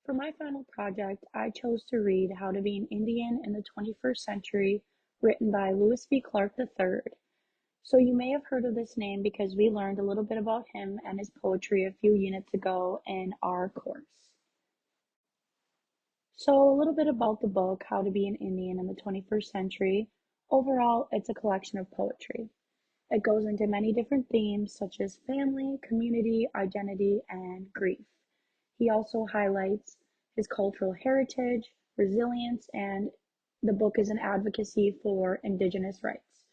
For my final project, I chose to read How to Be an Indian in the 21st Century, written by Louis V. Clark III. So you may have heard of this name because we learned a little bit about him and his poetry a few units ago in our course. So a little bit about the book, How to Be an Indian in the 21st Century. Overall, it's a collection of poetry. It goes into many different themes such as family, community, identity, and grief. He also highlights his cultural heritage, resilience, and the book is an advocacy for Indigenous rights.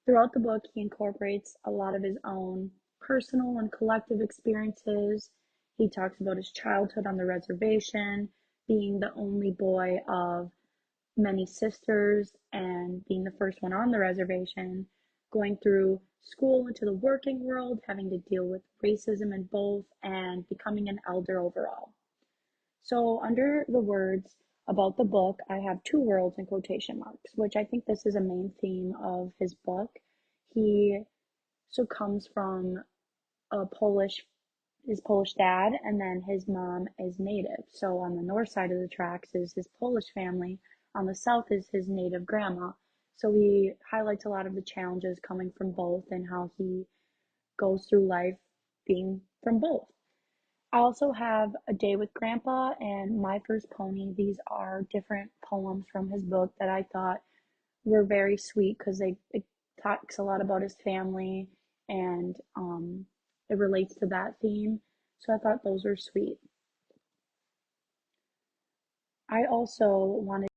Throughout the book, he incorporates a lot of his own personal and collective experiences. He talks about his childhood on the reservation, being the only boy of many sisters and being the first one on the reservation, going through school into the working world, having to deal with racism in both, and becoming an elder overall. So, under the words about the book, I have two worlds in quotation marks, which I think this is a main theme of his book. He comes from a his Polish dad, and then his mom is native. So on the north side of the tracks is his Polish family, on the south is his native grandma. So he highlights a lot of the challenges coming from both and how he goes through life being from both. I also have A Day with Grandpa and My First Pony. These are different poems from his book that I thought were very sweet because it talks a lot about his family and it relates to that theme. So I thought those were sweet. I also wanted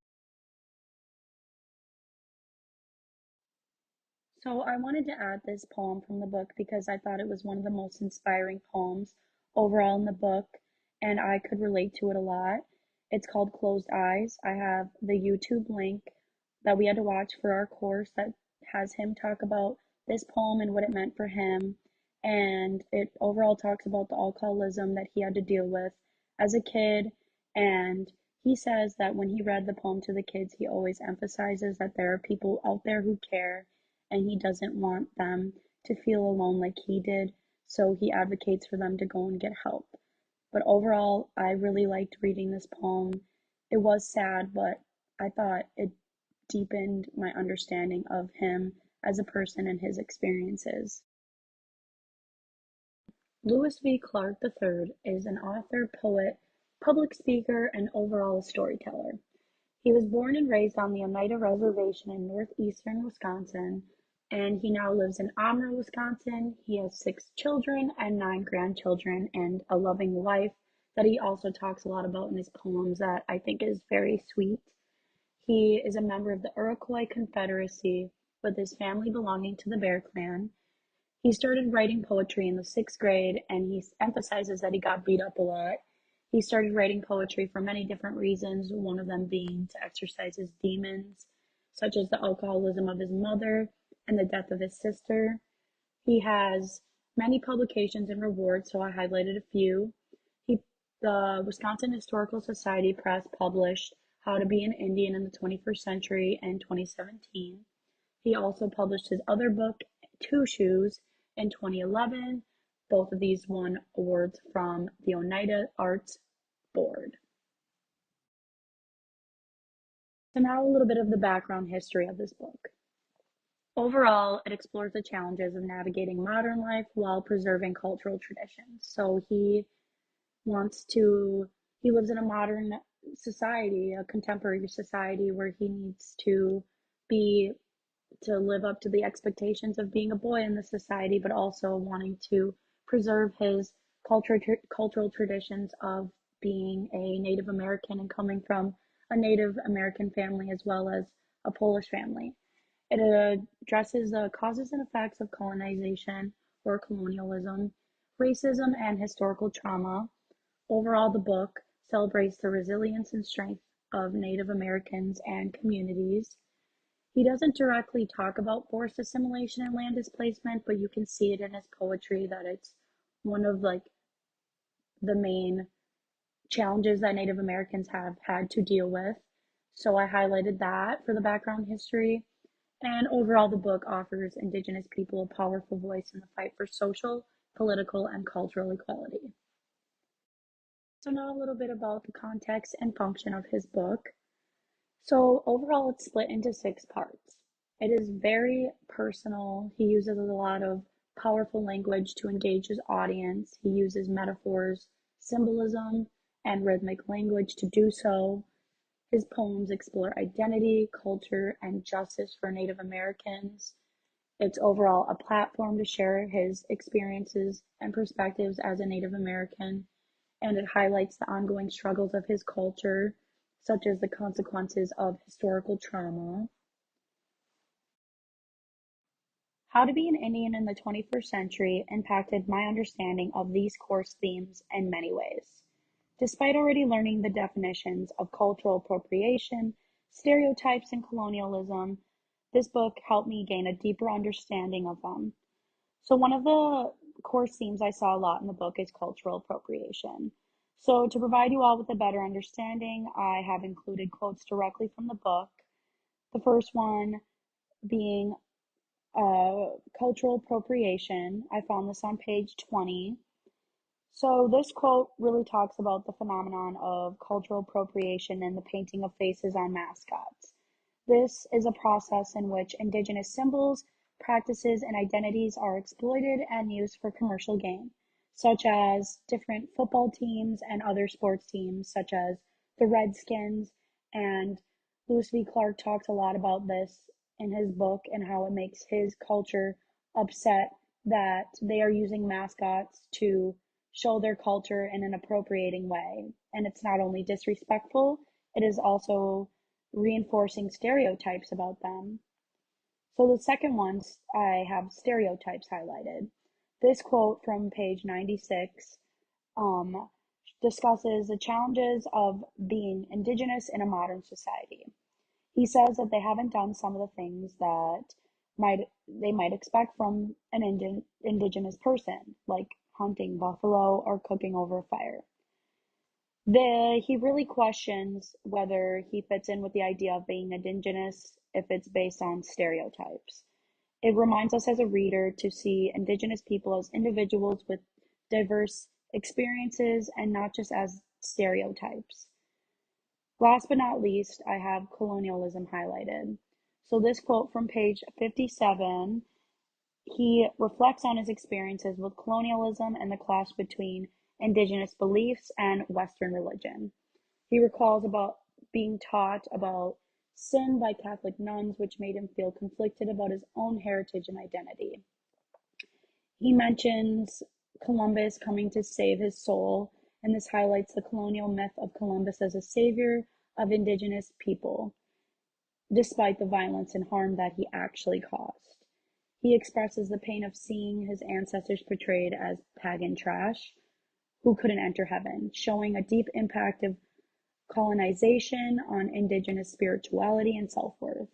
I wanted to add this poem from the book because I thought it was one of the most inspiring poems overall in the book and I could relate to it a lot. It's called Closed Eyes. I have the YouTube link that we had to watch for our course that has him talk about this poem and what it meant for him. And it overall talks about the alcoholism that he had to deal with as a kid. And he says that when he read the poem to the kids, he always emphasizes that there are people out there who care and he doesn't want them to feel alone like he did. So he advocates for them to go and get help. But overall, I really liked reading this poem. It was sad, but I thought it deepened my understanding of him as a person and his experiences. Louis V. Clark III is an author, poet, public speaker, and overall a storyteller. He was born and raised on the Oneida Reservation in northeastern Wisconsin, and he now lives in Amra, Wisconsin. He has 6 children and 9 grandchildren and a loving wife that he also talks a lot about in his poems that I think is very sweet. He is a member of the Iroquois Confederacy with his family belonging to the Bear Clan. He started writing poetry in the 6th grade and he emphasizes that he got beat up a lot. He started writing poetry for many different reasons, one of them being to exorcise his demons, such as the alcoholism of his mother and the death of his sister. He has many publications and rewards, so I highlighted a few. He, the Wisconsin Historical Society Press published How to Be an Indian in the 21st Century in 2017. He also published his other book, Two Shoes, in 2011. Both of these won awards from the Oneida Arts Board. So now a little bit of the background history of this book. Overall, it explores the challenges of navigating modern life while preserving cultural traditions. So he lives in a modern society, a contemporary society where he needs be to live up to the expectations of being a boy in the society, but also wanting to preserve his cultural traditions of being a Native American and coming from a Native American family as well as a Polish family. It addresses the causes and effects of colonization or colonialism, racism, and historical trauma. Overall, the book celebrates the resilience and strength of Native Americans and communities. He doesn't directly talk about forced assimilation and land displacement, but you can see it in his poetry that it's one of the main challenges that Native Americans have had to deal with. So I highlighted that for the background history. And overall, the book offers Indigenous people a powerful voice in the fight for social, political, and cultural equality. So now a little bit about the context and function of his book. So overall, it's split into 6 parts. It is very personal. He uses a lot of powerful language to engage his audience. He uses metaphors, symbolism, and rhythmic language to do so. His poems explore identity, culture, and justice for Native Americans. It's overall a platform to share his experiences and perspectives as a Native American, and it highlights the ongoing struggles of his culture, such as the consequences of historical trauma. How to be an Indian in the 21st century impacted my understanding of these course themes in many ways. Despite already learning the definitions of cultural appropriation, stereotypes, and colonialism, this book helped me gain a deeper understanding of them. So one of the core themes I saw a lot in the book is cultural appropriation. So to provide you all with a better understanding, I have included quotes directly from the book. The first one being cultural appropriation. I found this on page 20. So this quote really talks about the phenomenon of cultural appropriation and the painting of faces on mascots. This is a process in which indigenous symbols, practices, and identities are exploited and used for commercial gain, such as different football teams and other sports teams, such as the Redskins. And Lewis V. Clark talks a lot about this in his book and how it makes his culture upset that they are using mascots to show their culture in an appropriating way. And it's not only disrespectful, it is also reinforcing stereotypes about them. So the second one, I have stereotypes highlighted. This quote from page 96 um, discusses the challenges of being Indigenous in a modern society. He says that they haven't done some of the things that they might expect from an Indigenous person, like hunting buffalo or cooking over a fire. He really questions whether he fits in with the idea of being Indigenous if it's based on stereotypes. It reminds us as a reader to see Indigenous people as individuals with diverse experiences and not just as stereotypes. Last but not least, I have colonialism highlighted. So this quote from page 57, he reflects on his experiences with colonialism and the clash between indigenous beliefs and Western religion. He recalls about being taught about sin by Catholic nuns, which made him feel conflicted about his own heritage and identity. He mentions Columbus coming to save his soul, and this highlights the colonial myth of Columbus as a savior of indigenous people, despite the violence and harm that he actually caused. He expresses the pain of seeing his ancestors portrayed as pagan trash who couldn't enter heaven, showing a deep impact of colonization on indigenous spirituality and self-worth.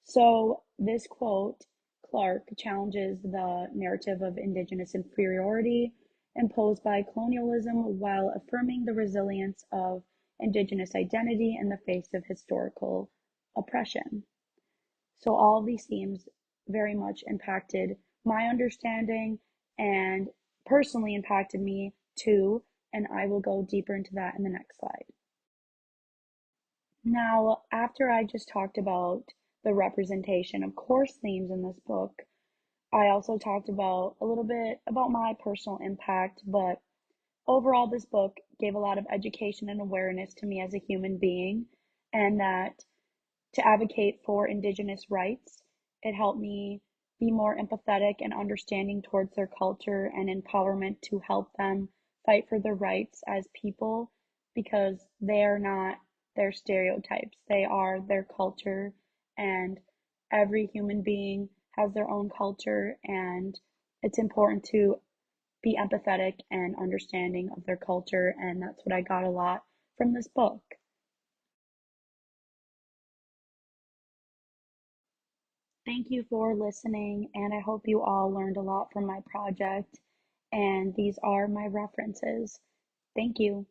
So this quote, Clark challenges the narrative of indigenous inferiority imposed by colonialism while affirming the resilience of indigenous identity in the face of historical oppression. So all of these themes very much impacted my understanding and personally impacted me too, and I will go deeper into that in the next slide. Now, after I just talked about the representation of course themes in this book, I also talked about a little bit about my personal impact, but overall, this book gave a lot of education and awareness to me as a human being, and that to advocate for Indigenous rights, it helped me be more empathetic and understanding towards their culture and empowerment to help them fight for their rights as people because they are not their stereotypes. They are their culture, and every human being has their own culture, and it's important to be empathetic and understanding of their culture, and that's what I got a lot from this book. Thank you for listening, and I hope you all learned a lot from my project, and these are my references. Thank you.